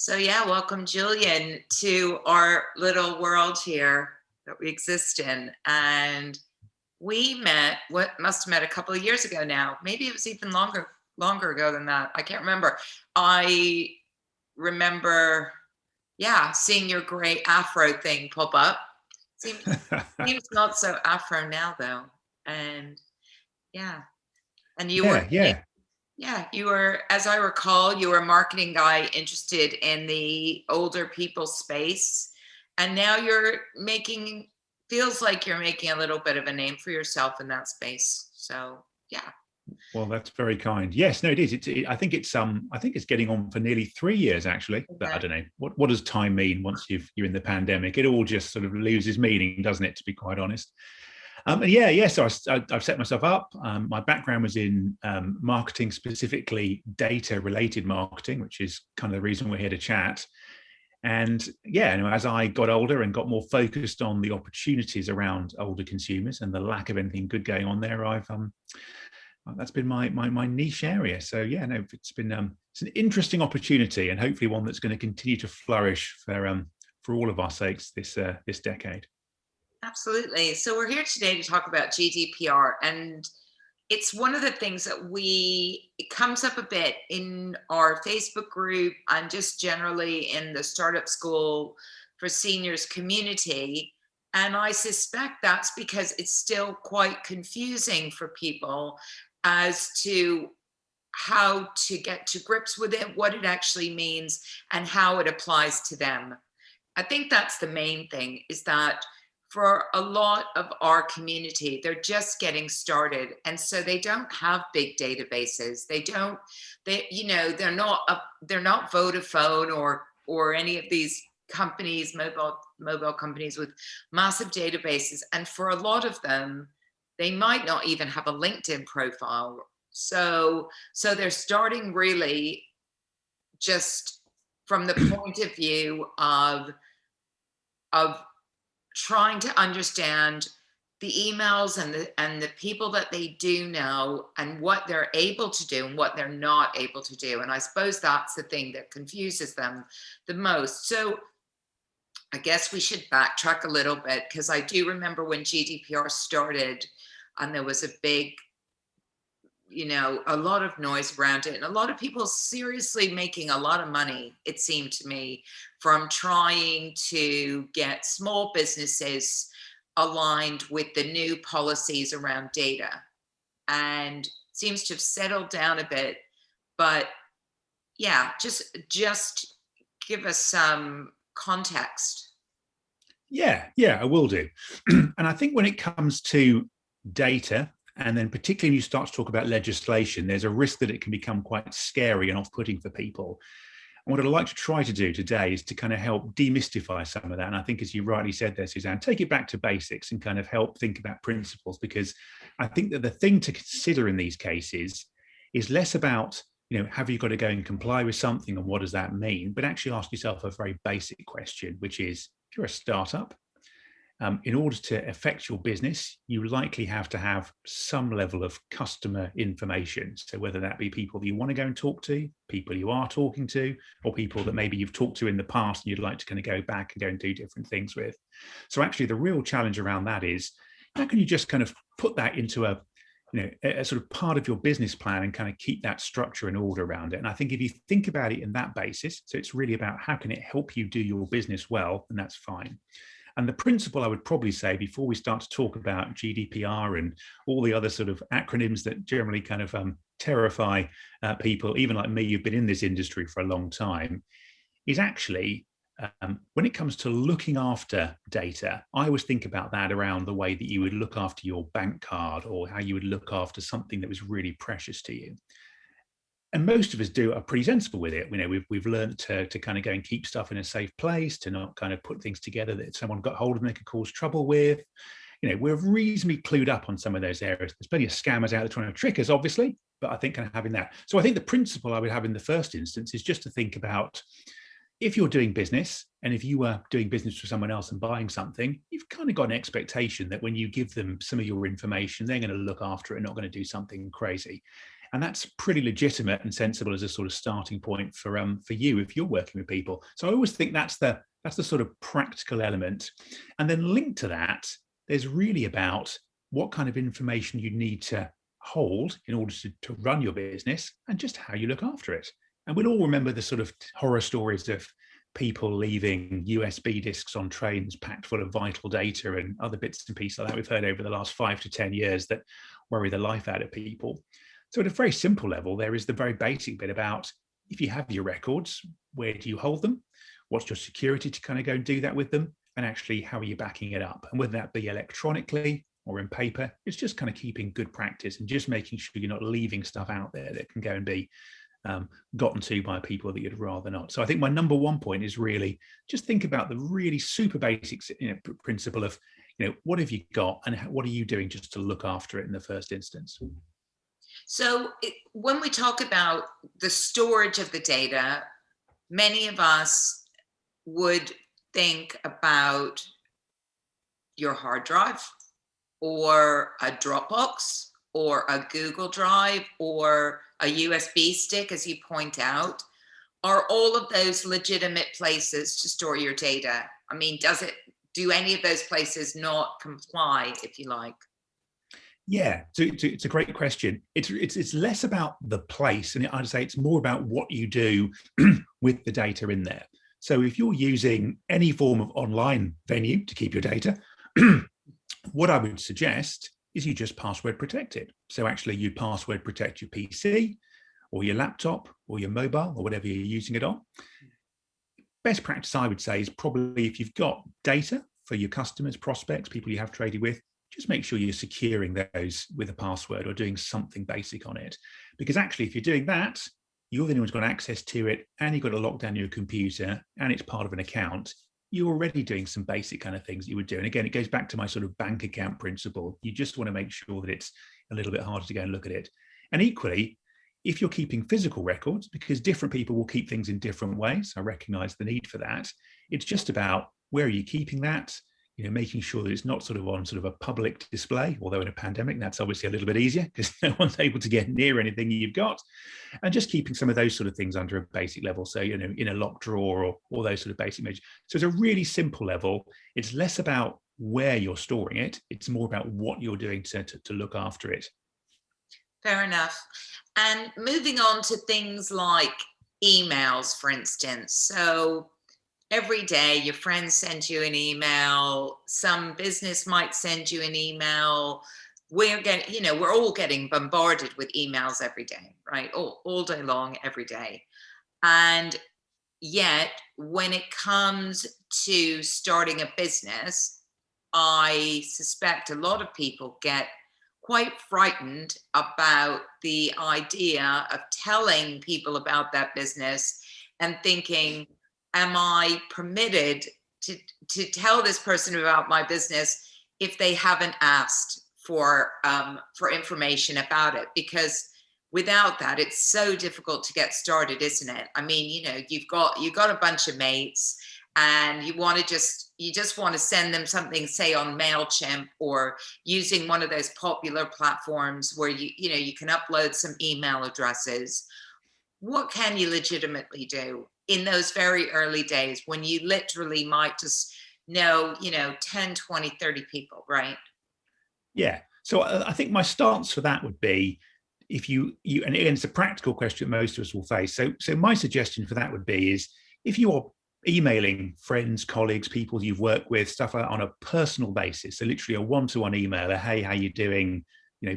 So yeah, welcome Julian to our little world here that we exist in. And we met what must have met a couple of years ago now. Maybe it was even longer ago than that. I can't remember. I remember, yeah, seeing your gray afro thing pop up. Seems seems not so afro now though. And yeah. And you were Yeah, yeah. Yeah, you were, as I recall, you were a marketing guy interested in the older people space. And now feels like you're making a little bit of a name for yourself in that space. So, yeah. Well, that's very kind. Yes, no, it is. I think it's getting on for nearly 3 years actually. But I Yeah, don't know what does time mean once you're in the pandemic. It all just sort of loses meaning, doesn't it? To be quite honest. And yeah. So I've set myself up. My background was in marketing, specifically data-related marketing, which is kind of the reason we're here to chat. And yeah, as I got older and got more focused on the opportunities around older consumers and the lack of anything good going on there, I've that's been my niche area. So yeah, no, it's an interesting opportunity and hopefully one that's going to continue to flourish for all of our sakes this decade. absolutely. So, we're here today to talk about GDPR. And it's one of the things that it comes up a bit in our Facebook group and just generally in the startup school for seniors community. And I suspect that's because it's still quite confusing for people as to how to get to grips with it, what it actually means, and how it applies to them. I think that's the main thing, is that for a lot of our community, they're just getting started. And so they don't have big databases. They're not Vodafone or any of these companies, mobile companies with massive databases. And for a lot of them, they might not even have a LinkedIn profile. So they're starting really just from the point of view of trying to understand the emails and the people that they do know and what they're able to do and what they're not able to do. And I suppose that's the thing that confuses them the most. So I guess we should backtrack a little bit, because I do remember when GDPR started and there was a big, a lot of noise around it, and a lot of people seriously making a lot of money, it seemed to me, from trying to get small businesses aligned with the new policies around data. And seems to have settled down a bit. But yeah, just give us some context. Yeah, I will do. And I think when it comes to data, and then particularly when you start to talk about legislation, there's a risk that it can become quite scary and off-putting for people. And what I'd like to try to do today is to kind of help demystify some of that. And I think, as you rightly said there, Suzanne, take it back to basics and kind of help think about principles, because I think that the thing to consider in these cases is less about, have you got to go and comply with something and what does that mean? But actually ask yourself a very basic question, which is, if you're a startup, in order to affect your business, you likely have to have some level of customer information. So whether that be people that you want to go and talk to, people you are talking to, or people that maybe you've talked to in the past and you'd like to kind of go back and go and do different things with. So actually the real challenge around that is, how can you just kind of put that into a sort of part of your business plan and kind of keep that structure and order around it. And I think if you think about it in that basis, so it's really about how can it help you do your business well, and that's fine. And the principle I would probably say, before we start to talk about GDPR and all the other sort of acronyms that generally kind of terrify people, even like me, who've been in this industry for a long time, is actually when it comes to looking after data, I always think about that around the way that you would look after your bank card, or how you would look after something that was really precious to you. And most of us are pretty sensible with it. We've learned to kind of go and keep stuff in a safe place, to not kind of put things together that someone got hold of and they could cause trouble with. We're reasonably clued up on some of those areas. There's plenty of scammers out there trying to trick us, obviously, but I think kind of having that. So I think the principle I would have in the first instance is just to think about, if you're doing business, and if you are doing business for someone else and buying something, you've kind of got an expectation that when you give them some of your information, they're going to look after it and not going to do something crazy. And that's pretty legitimate and sensible as a sort of starting point for you if you're working with people. So I always think that's the sort of practical element. And then linked to that, there's really about what kind of information you need to hold in order to run your business and just how you look after it. And we'll all remember the sort of horror stories of people leaving USB disks on trains packed full of vital data and other bits and pieces like that we've heard over the last 5 to 10 years that worry the life out of people. So at a very simple level, there is the very basic bit about if you have your records, where do you hold them? What's your security to kind of go and do that with them? And actually, how are you backing it up? And whether that be electronically or in paper, it's just kind of keeping good practice and just making sure you're not leaving stuff out there that can go and be gotten to by people that you'd rather not. So I think my number one point is really just think about the really super basics, principle of, what have you got and what are you doing just to look after it in the first instance? So when we talk about the storage of the data, many of us would think about your hard drive or a Dropbox or a Google Drive or a USB stick, as you point out. Are all of those legitimate places to store your data? I mean, do any of those places not comply, if you like? Yeah, so it's a great question. It's less about the place, and I'd say it's more about what you do with the data in there. So if you're using any form of online venue to keep your data, what I would suggest is you just password protect it. So actually you password protect your PC or your laptop or your mobile or whatever you're using it on. Best practice, I would say, is probably if you've got data for your customers, prospects, people you have traded with, just make sure you're securing those with a password or doing something basic on it. Because actually, if you're doing that, you're the one who's got access to it and you've got to lock down your computer and it's part of an account. You're already doing some basic kind of things you would do. And again, it goes back to my sort of bank account principle. You just want to make sure that it's a little bit harder to go and look at it. And equally, if you're keeping physical records, because different people will keep things in different ways, I recognize the need for that. It's just about where are you keeping that? Making sure that it's not sort of on sort of a public display, although in a pandemic, that's obviously a little bit easier because no one's able to get near anything you've got. And just keeping some of those sort of things under a basic level. So, in a locked drawer or all those sort of basic measures. So it's a really simple level. It's less about where you're storing it. It's more about what you're doing to look after it. Fair enough. And moving on to things like emails, for instance. So every day your friends send you an email, some business might send you an email. We're all getting bombarded with emails every day, right? All day long, every day. And yet when it comes to starting a business, I suspect a lot of people get quite frightened about the idea of telling people about that business and thinking, am I permitted to tell this person about my business if they haven't asked for information about it? Because without that, it's so difficult to get started, isn't it? I mean, you've got a bunch of mates and you just want to send them something, say on MailChimp or using one of those popular platforms where you can upload some email addresses. What can you legitimately do in those very early days when you literally might just know, 10, 20, 30 people, right? Yeah. So I think my stance for that would be if you and again, it's a practical question that most of us will face. So my suggestion for that would be is if you are emailing friends, colleagues, people you've worked with, stuff like that on a personal basis, so literally a one-to-one email, hey, how you doing?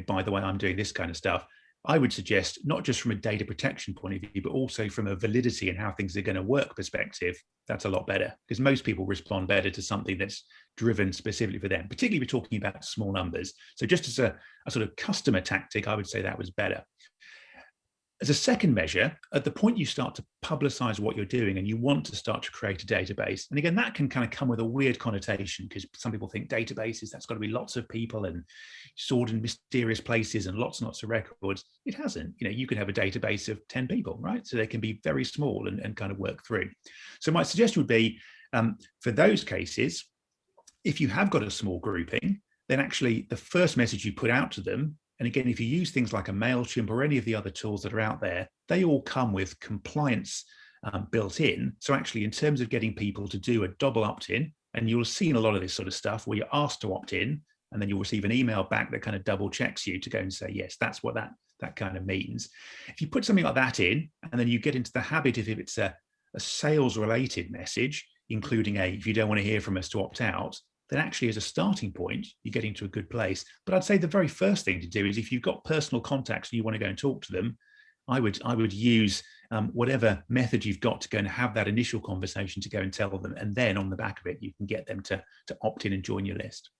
By the way, I'm doing this kind of stuff. I would suggest not just from a data protection point of view, but also from a validity and how things are going to work perspective, that's a lot better because most people respond better to something that's driven specifically for them, particularly we're talking about small numbers. So just as a sort of customer tactic, I would say that was better. As a second measure, at the point you start to publicize what you're doing and you want to start to create a database, and again, that can kind of come with a weird connotation because some people think databases, that's got to be lots of people and stored in mysterious places and lots and lots of records. It hasn't. You can have a database of 10 people, right? So they can be very small and kind of work through. So my suggestion would be for those cases, if you have got a small grouping, then actually the first message you put out to them, And again, if you use things like a MailChimp or any of the other tools that are out there, they all come with compliance built in. So actually, in terms of getting people to do a double opt-in, and you'll see in a lot of this sort of stuff where you're asked to opt in, and then you'll receive an email back that kind of double checks you to go and say, yes, that's what that kind of means. If you put something like that in, and then you get into the habit of, if it's a sales related message, including if you don't want to hear from us, to opt out, then actually as a starting point, you're getting to a good place. But I'd say the very first thing to do is, if you've got personal contacts and you want to go and talk to them, I would use whatever method you've got to go and have that initial conversation to go and tell them. And then on the back of it, you can get them to opt in and join your list.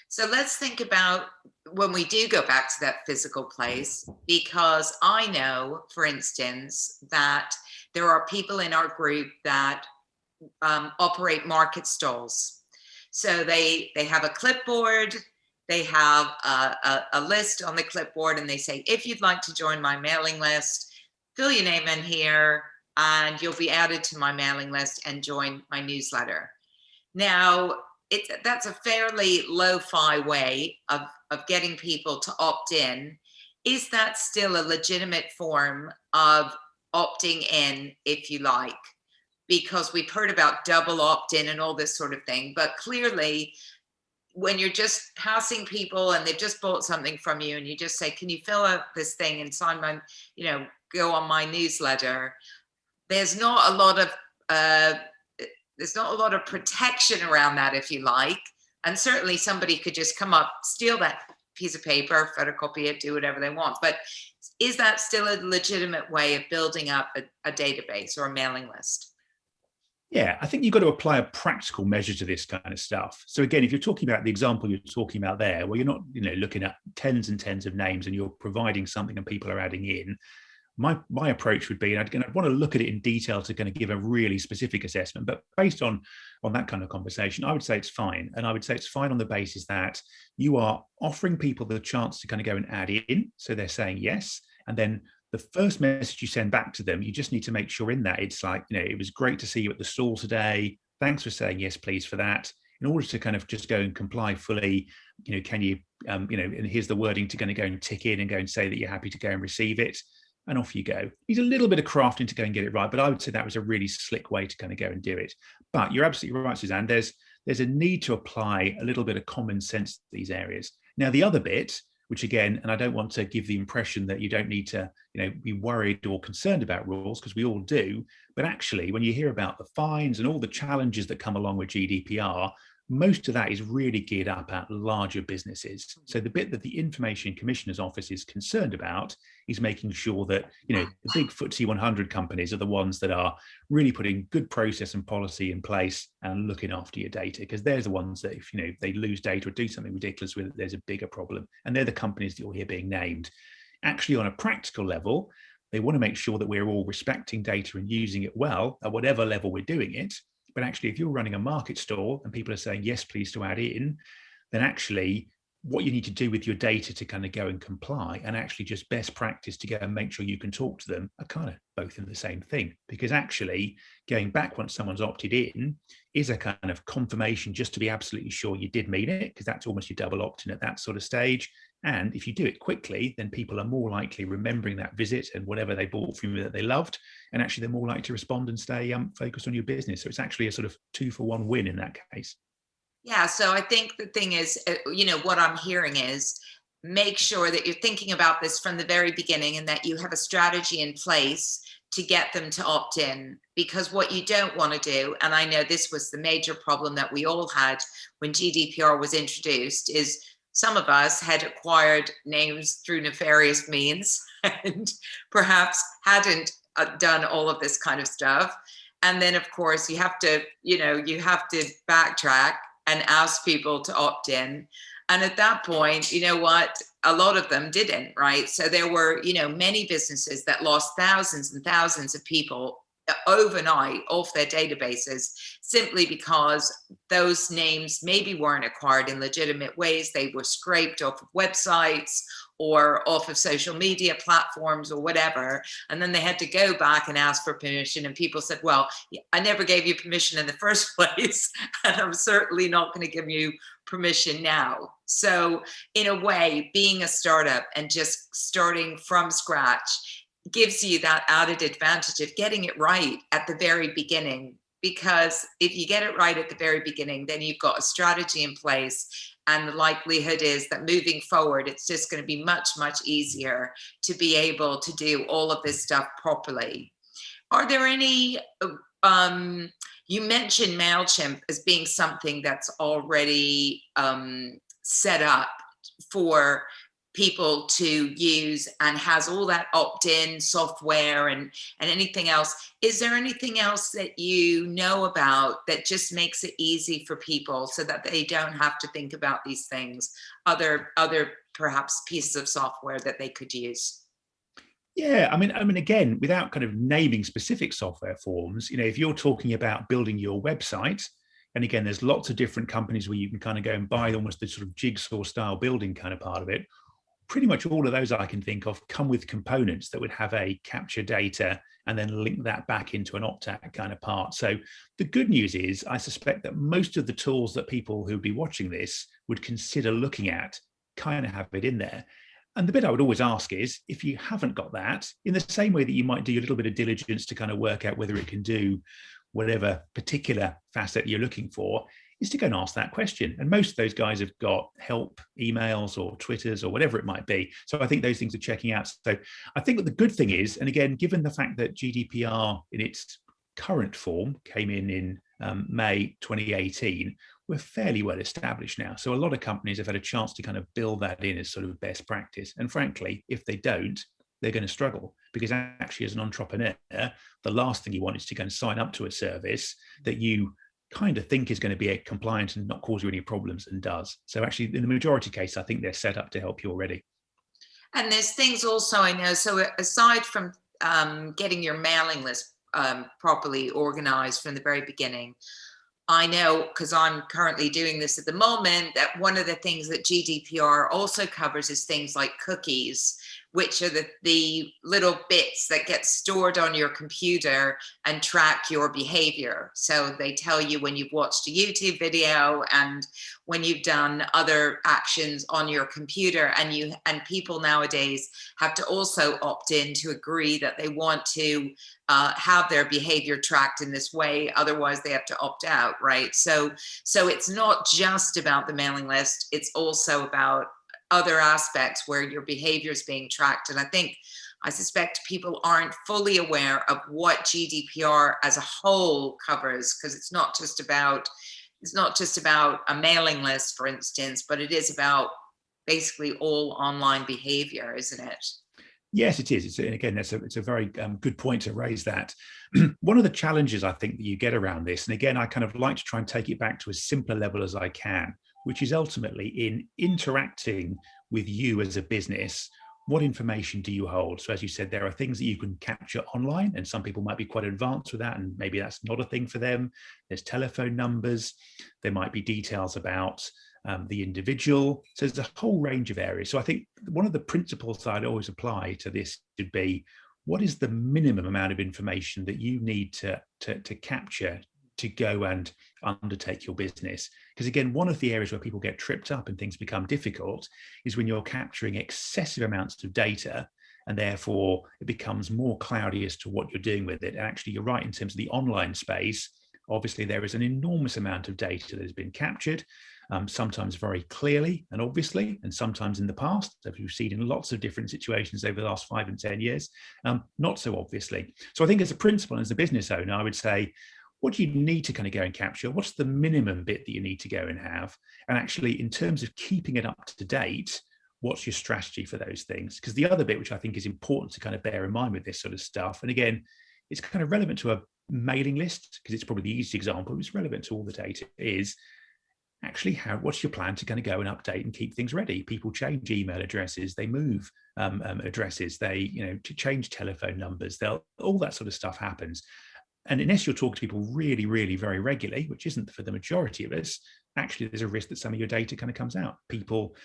So let's think about when we do go back to that physical place, because I know, for instance, that there are people in our group that operate market stalls. So they have a clipboard, they have a list on the clipboard, and they say, if you'd like to join my mailing list, fill your name in here and you'll be added to my mailing list and join my newsletter. Now, that's a fairly lo-fi way of getting people to opt in. Is that still a legitimate form of opting in, if you like? Because we've heard about double opt-in and all this sort of thing, but clearly when you're just passing people and they've just bought something from you and you just say, can you fill out this thing and sign my, go on my newsletter, there's not a lot of protection around that, if you like. And certainly somebody could just come up, steal that piece of paper, photocopy it, do whatever they want. But is that still a legitimate way of building up a database or a mailing list? Yeah, I think you've got to apply a practical measure to this kind of stuff. So again, if you're talking about the example you're talking about there, where you're not, looking at tens and tens of names and you're providing something and people are adding in, my approach would be, and I'd want to look at it in detail to kind of give a really specific assessment, but based on that kind of conversation, I would say it's fine. And I would say it's fine on the basis that you are offering people the chance to kind of go and add in. So they're saying yes. And then the first message you send back to them, you just need to make sure in that it's like, it was great to see you at the stall today. Thanks for saying yes, please, for that. In order to kind of just go and comply fully, can you, and here's the wording to kind of go and tick in and go and say that you're happy to go and receive it. And off you go. Needs a little bit of crafting to go and get it right, but I would say that was a really slick way to kind of go and do it. But you're absolutely right, Suzanne. There's a need to apply a little bit of common sense to these areas. Now, the other bit, which again, and I don't want to give the impression that you don't need to, be worried or concerned about rules, because we all do. But actually, when you hear about the fines and all the challenges that come along with GDPR, most of that is really geared up at larger businesses. So the bit that the Information Commissioner's Office is concerned about is making sure that, the big FTSE 100 companies are the ones that are really putting good process and policy in place and looking after your data, because they're the ones that if, they lose data or do something ridiculous with it, there's a bigger problem. And they're the companies that you'll hear being named. Actually, on a practical level, they want to make sure that we're all respecting data and using it well at whatever level we're doing it. But actually, if you're running a market stall and people are saying, yes, please, to add in, then actually what you need to do with your data to kind of go and comply and actually just best practice to go and make sure you can talk to them are kind of both in the same thing. Because actually going back once someone's opted in is a kind of confirmation just to be absolutely sure you did mean it, because that's almost your double opt-in at that sort of stage. And if you do it quickly, then people are more likely remembering that visit and whatever they bought from you that they loved. And actually, they're more likely to respond and stay focused on your business. So it's actually a sort of 2-for-1 win in that case. Yeah. So I think the thing is, what I'm hearing is make sure that you're thinking about this from the very beginning and that you have a strategy in place to get them to opt in. Because what you don't want to do, and I know this was the major problem that we all had when GDPR was introduced, is some of us had acquired names through nefarious means and perhaps hadn't done all of this kind of stuff. And then, of course, you have to backtrack and ask people to opt in. And at that point, a lot of them didn't, right? So there were, many businesses that lost thousands and thousands of people overnight off their databases, simply because those names maybe weren't acquired in legitimate ways. They were scraped off of websites or off of social media platforms or whatever. And then they had to go back and ask for permission. And people said, well, I never gave you permission in the first place. And I'm certainly not going to give you permission now. So in a way, being a startup and just starting from scratch gives you that added advantage of getting it right at the very beginning. Because if you get it right at the very beginning, then you've got a strategy in place. And the likelihood is that moving forward, it's just going to be much, much easier to be able to do all of this stuff properly. Are there any, you mentioned MailChimp as being something that's already set up for people to use and has all that opt-in software and anything else. Is there anything else that you know about that just makes it easy for people so that they don't have to think about these things? Other perhaps pieces of software that they could use? Yeah, I mean, again, without kind of naming specific software forms, if you're talking about building your website, and again, there's lots of different companies where you can kind of go and buy almost the sort of jigsaw style building kind of part of it. Pretty much all of those I can think of come with components that would have a capture data and then link that back into an opt-out kind of part. So the good news is I suspect that most of the tools that people who'd be watching this would consider looking at kind of have it in there. And the bit I would always ask is, if you haven't got that, in the same way that you might do a little bit of diligence to kind of work out whether it can do whatever particular facet you're looking for, is to go and ask that question. And most of those guys have got help emails or Twitters or whatever it might be. So I think those things are checking out. So I think what the good thing is, and again, given the fact that GDPR in its current form came in May 2018, we're fairly well established now. So a lot of companies have had a chance to kind of build that in as sort of best practice. And frankly, if they don't, they're going to struggle, because actually as an entrepreneur, the last thing you want is to go and sign up to a service that you kind of think is going to be compliant and not cause you any problems, and does. So actually in the majority case, I think they're set up to help you already. And there's things also I know, so aside from getting your mailing list properly organized from the very beginning, I know, because I'm currently doing this at the moment, that one of the things that GDPR also covers is things like cookies, which are the little bits that get stored on your computer and track your behavior. So they tell you when you've watched a YouTube video and when you've done other actions on your computer, and people nowadays have to also opt in to agree that they want to have their behavior tracked in this way. Otherwise they have to opt out, right? So it's not just about the mailing list, it's also about other aspects where your behavior is being tracked. And I suspect people aren't fully aware of what GDPR as a whole covers, because it's not just about a mailing list, for instance, but it is about basically all online behavior, isn't it? Yes, it is. It's a very good point to raise that. One of the challenges I think that you get around this, and again, I kind of like to try and take it back to as simpler level as I can, which is ultimately in interacting with you as a business, what information do you hold? So as you said, there are things that you can capture online, and some people might be quite advanced with that, and maybe that's not a thing for them. There's telephone numbers. There might be details about the individual. So there's a whole range of areas. So I think one of the principles that I'd always apply to this would be, what is the minimum amount of information that you need to capture to go and undertake your business? Because again, one of the areas where people get tripped up and things become difficult is when you're capturing excessive amounts of data, and therefore it becomes more cloudy as to what you're doing with it. And actually, you're right in terms of the online space. Obviously, there is an enormous amount of data that has been captured, sometimes very clearly and obviously, and sometimes in the past, as we've seen in lots of different situations over the last 5 and 10 years, not so obviously. So I think as a principal, as a business owner, I would say, what do you need to kind of go and capture? What's the minimum bit that you need to go and have? And actually, in terms of keeping it up to date, what's your strategy for those things? Because the other bit, which I think is important to kind of bear in mind with this sort of stuff, and again, it's kind of relevant to a mailing list, because it's probably the easiest example, it's relevant to all the data, is actually what's your plan to kind of go and update and keep things ready? People change email addresses, they move addresses, they to change telephone numbers, all that sort of stuff happens. And unless you're talking to people really, really very regularly, which isn't for the majority of us, actually there's a risk that some of your data kind of comes out. People,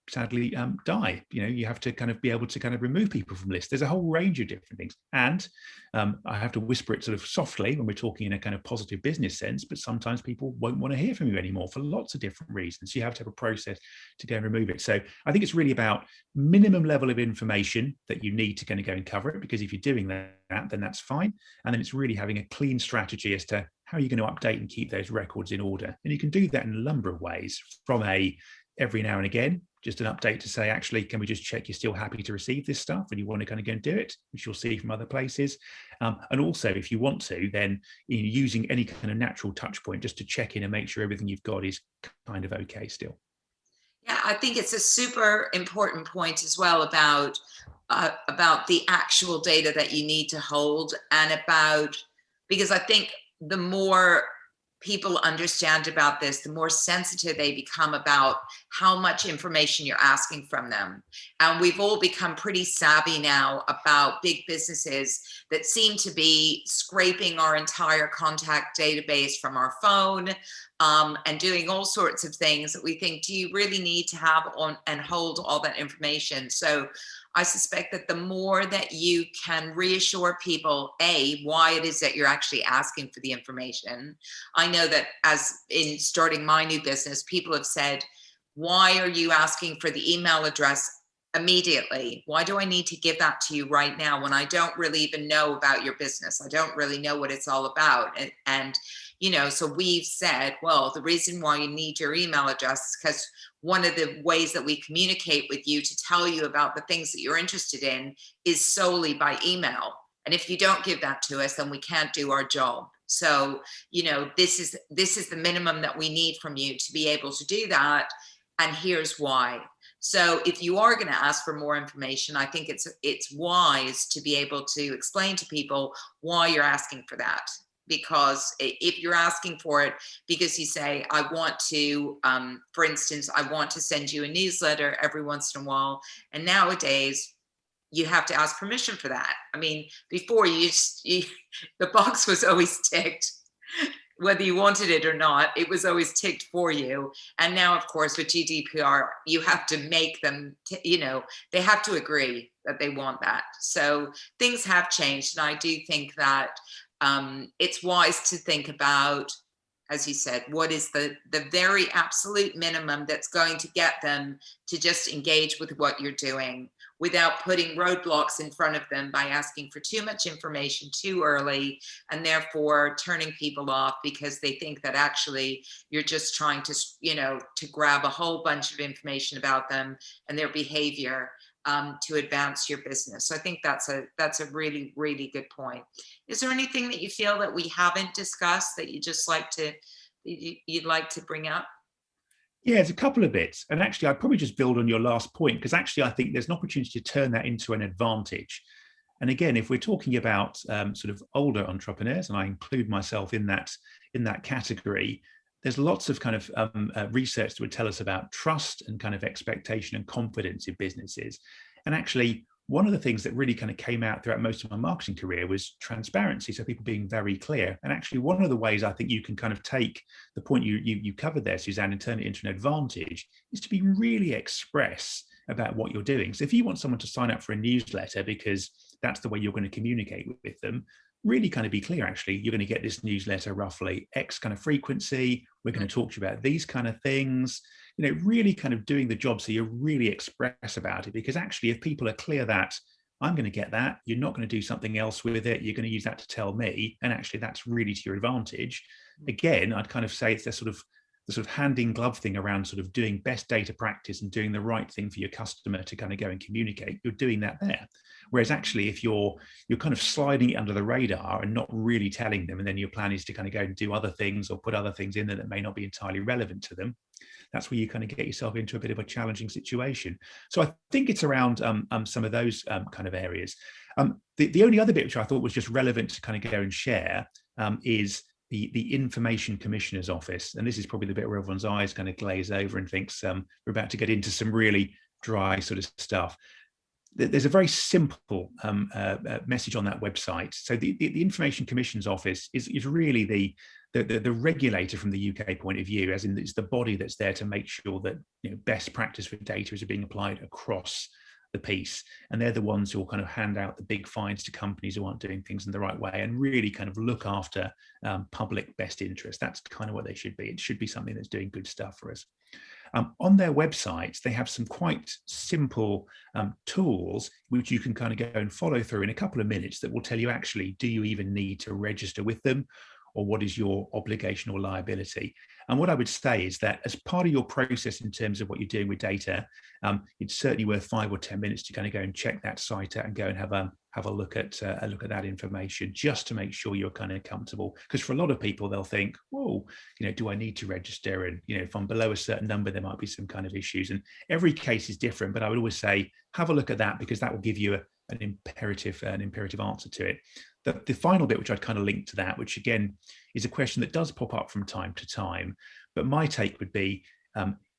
sadly die. You have to kind of be able to kind of remove people from lists. There's a whole range of different things. And I have to whisper it sort of softly when we're talking in a kind of positive business sense, but sometimes people won't want to hear from you anymore for lots of different reasons. You have to have a process to go and remove it. So I think it's really about minimum level of information that you need to kind of go and cover it, because if you're doing that, then that's fine. And then it's really having a clean strategy as to how are you going to update and keep those records in order. And you can do that in a number of ways, from every now and again, just an update to say, actually, can we just check you're still happy to receive this stuff and you want to kind of go and do it, which you'll see from other places. And also, if you want to, then using any kind of natural touch point just to check in and make sure everything you've got is kind of okay still. Yeah, I think it's a super important point as well about the actual data that you need to hold, and because I think the more people understand about this, the more sensitive they become about how much information you're asking from them. And we've all become pretty savvy now about big businesses that seem to be scraping our entire contact database from our phone, and doing all sorts of things that we think, do you really need to have on and hold all that information? So I suspect that the more that you can reassure people, why it is that you're actually asking for the information. I know that as in starting my new business, people have said, why are you asking for the email address immediately? Why do I need to give that to you right now when I don't really even know about your business? I don't really know what it's all about. And so we've said, well, the reason why you need your email address is because one of the ways that we communicate with you to tell you about the things that you're interested in is solely by email. And if you don't give that to us, then we can't do our job. So, this is the minimum that we need from you to be able to do that. And here's why. So if you are going to ask for more information, I think it's wise to be able to explain to people why you're asking for that. Because if you're asking for it because you say, I want to, for instance, I want to send you a newsletter every once in a while, and nowadays you have to ask permission for that. I mean, before the box was always ticked, whether you wanted it or not, it was always ticked for you. And now, of course, with GDPR, you have to make them, they have to agree that they want that. So things have changed. And I do think that it's wise to think about, as you said, what is the very absolute minimum that's going to get them to just engage with what you're doing without putting roadblocks in front of them by asking for too much information too early, and therefore turning people off because they think that actually you're just trying to, to grab a whole bunch of information about them and their behavior to advance your business. So I think that's a really, really good point. Is there anything that you feel that we haven't discussed that you'd like to bring up? Yeah, there's a couple of bits. And actually, I'd probably just build on your last point, because actually, I think there's an opportunity to turn that into an advantage. And again, if we're talking about sort of older entrepreneurs, and I include myself in that category, there's lots of kind of research that would tell us about trust and kind of expectation and confidence in businesses. And actually, one of the things that really kind of came out throughout most of my marketing career was transparency. So people being very clear. And actually, one of the ways I think you can kind of take the point you covered there, Suzanne, and turn it into an advantage is to be really express about what you're doing. So if you want someone to sign up for a newsletter because that's the way you're going to communicate with them, really kind of be clear, actually, you're going to get this newsletter roughly X kind of frequency. We're going to talk to you about these kind of things, really kind of doing the job so you really express about it. Because actually, if people are clear that I'm going to get that, you're not going to do something else with it, you're going to use that to tell me, and actually that's really to your advantage. Again, I'd kind of say it's the sort of hand in glove thing around sort of doing best data practice and doing the right thing for your customer to kind of go and communicate. You're doing that there. Whereas actually, if you're kind of sliding it under the radar and not really telling them, and then your plan is to kind of go and do other things or put other things in there that may not be entirely relevant to them, that's where you kind of get yourself into a bit of a challenging situation. So I think it's around some of those kind of areas. The only other bit which I thought was just relevant to kind of go and share is the Information Commissioner's Office. And this is probably the bit where everyone's eyes kind of glaze over and thinks we're about to get into some really dry sort of stuff. there's a very simple message on that website. So the Information Commission's Office is really the regulator from the UK point of view, as in it's the body that's there to make sure that best practice for data is being applied across the piece, and they're the ones who will kind of hand out the big fines to companies who aren't doing things in the right way, and really kind of look after public best interest. That's kind of what they should be. It should be something that's doing good stuff for us. On their websites, they have some quite simple tools which you can kind of go and follow through in a couple of minutes that will tell you, actually, do you even need to register with them, or what is your obligation or liability? And what I would say is that as part of your process in terms of what you're doing with data, it's certainly worth 5 or 10 minutes to kind of go and check that site out and go and have a look at that information, just to make sure you're kind of comfortable. Because for a lot of people, they'll think, whoa, do I need to register? And if I'm below a certain number, there might be some kind of issues. And every case is different, but I would always say have a look at that, because that will give you an imperative answer to it. The final bit, which I'd kind of link to that, which again is a question that does pop up from time to time, but my take would be,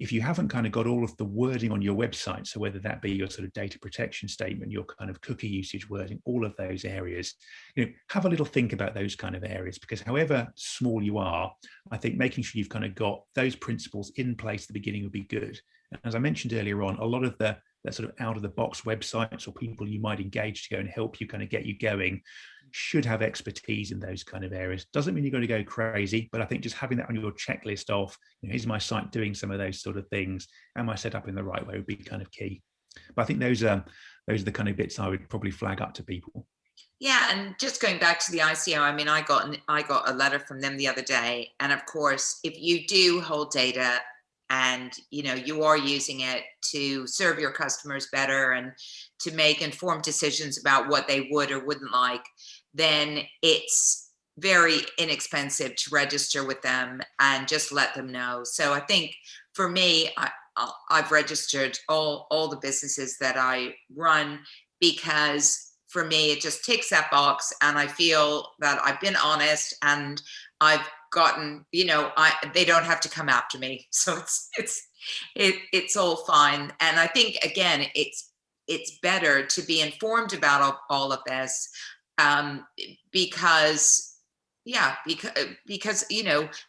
if you haven't kind of got all of the wording on your website, so whether that be your sort of data protection statement, your kind of cookie usage wording, all of those areas, have a little think about those kind of areas, because however small you are, I think making sure you've kind of got those principles in place at the beginning would be good. And as I mentioned earlier on, a lot of that sort of out of the box websites or people you might engage to go and help you kind of get you going should have expertise in those kind of areas. Doesn't mean you're going to go crazy, but I think just having that on your checklist of, is my site doing some of those sort of things? Am I set up in the right way would be kind of key. But I think those are the kind of bits I would probably flag up to people. Yeah, and just going back to the ICO, I mean, I got a letter from them the other day, and of course, if you do hold data and you are using it to serve your customers better and to make informed decisions about what they would or wouldn't like, then it's very inexpensive to register with them and just let them know. So I think for me, I've registered all the businesses that I run, because for me, it just ticks that box, and I feel that I've been honest, and I've gotten, they don't have to come after me. So it's all fine. And I think, again, it's better to be informed about all of this, because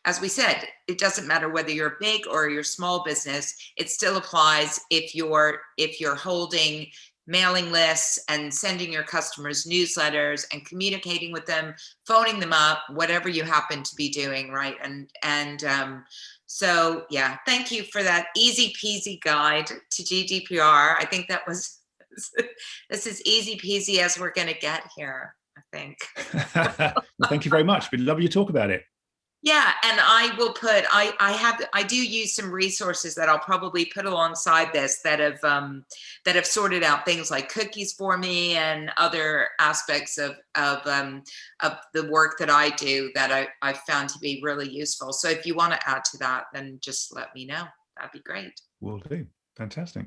as we said, it doesn't matter whether you're a big or you're a small business. It still applies if you're holding mailing lists and sending your customers newsletters and communicating with them, phoning them up, whatever you happen to be doing, right? So yeah, thank you for that easy peasy guide to GDPR. I think that was this is easy peasy as we're going to get here, I think. Well, thank you very much. We'd love you to talk about it. Yeah, and I will put, I do use some resources that I'll probably put alongside this that have sorted out things like cookies for me and other aspects of the work that I do that I found to be really useful. So if you want to add to that, then just let me know. That'd be great. Will do. Fantastic.